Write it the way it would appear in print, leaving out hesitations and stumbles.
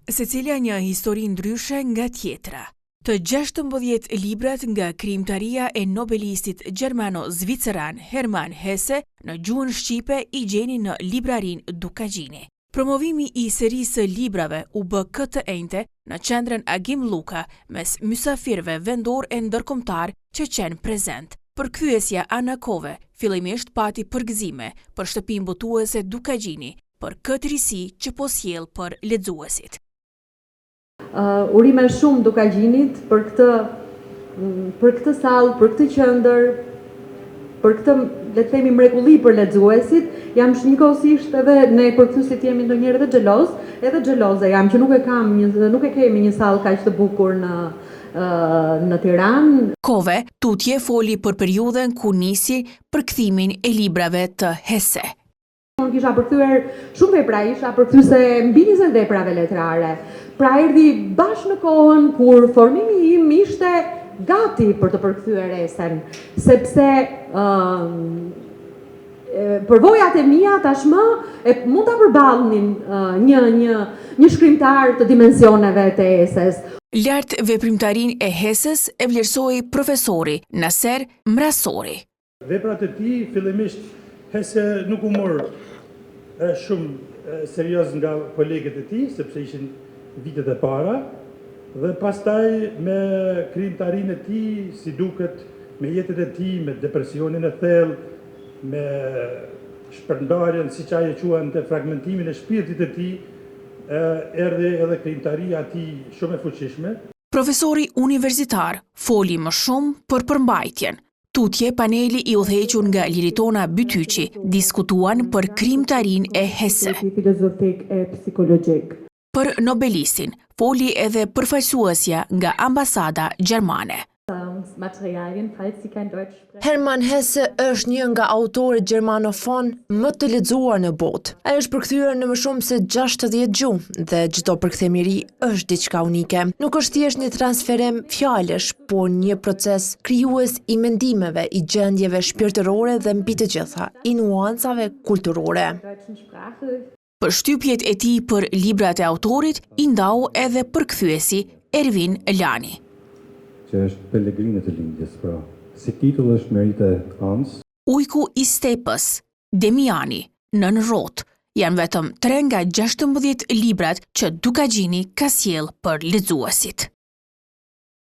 Secila një histori ndryshe nga tjetra. Të 16 librat nga krijimtaria e nobelistit gjermano-zviceran Hermann Hesse në gjuhën shqipe i gjeni në librarinë Dukagjini. Promovimi i serisë së librave u bë këtë enjte në qendrën Agim Luka mes mysafirëve vendor e ndërkombëtar që qenë prezent. Përkthyesja anakove fillimisht pati përgëzime për shtëpinë botuese Dukagjini për këtë risi që po sjell për lexuesit. Urime shumë Dukagjinit për këtë sallë, për këtë qendër, për këtë, le të themi, mrekulli për lexuesit. Jam njëkohësisht edhe ne përkthyesit jemi ndonjëherë edhe xheloze jam që nuk e kemi një sallë kaq të bukur në Tiranë. Kove tutje foli për periudhën ku nisi përkthimin e librave të Hesse. Unë kisha përkthyer shumë vepra, isha përkthyese mbi 20 veprave letrare. Pra erdhi bashkë në kohën kur formimi im ishte gati për të përkthyer Hesen, sepse përvojat e mia tashmë mund ta përballnin një shkrimtar të dimensioneve të Hesses. Lart veprimtarinë e Hesses e vlerësoi profesori Naser Mrasori. Veprat e tij fillimisht Hesse nuk u mor shumë serioz nga kolegët e tij, sepse ishin vitet e para, dhe pastaj me krijimtarinë e tij, si duket, me jetën e tij, me depresionin e thellë, me shpërndarjen, siç ai e quante, fragmentimin e shpirtit të tij, erdhi edhe krijimtaria e tij shumë e fuqishme. Profesori universitar foli më shumë për përmbajtjen. Tutje paneli i udhëhequr nga Liritona Bytyqi diskutuan për krijimtarinë e Hesse. Filozofik e psikologjik. Për nobelistin foli edhe përfaqësuesja nga ambasada gjermane. Hermann Hesse është një nga autorët gjermanofon më të lexuar në botë. Ai është përkthyer në më shumë se 60 gjuhë dhe çdo përkthim i ri është diçka unike. Nuk është thjesht një transferim fjalësh, por një proces krijues i mendimeve, i gjendjeve shpirtërore dhe mbi të gjitha, i nuancave kulturore. Përshtypjet e tij për librat e autorit i ndau edhe përkthyesi Ervin Lani. Që është Pellegrini të lindjes, pra. Si titull është Merite Ans. Ujku i stepës, Demiani, Nën rrotë, janë vetëm 3 nga 16 librat që Dukagjini ka sjell për lexuesit.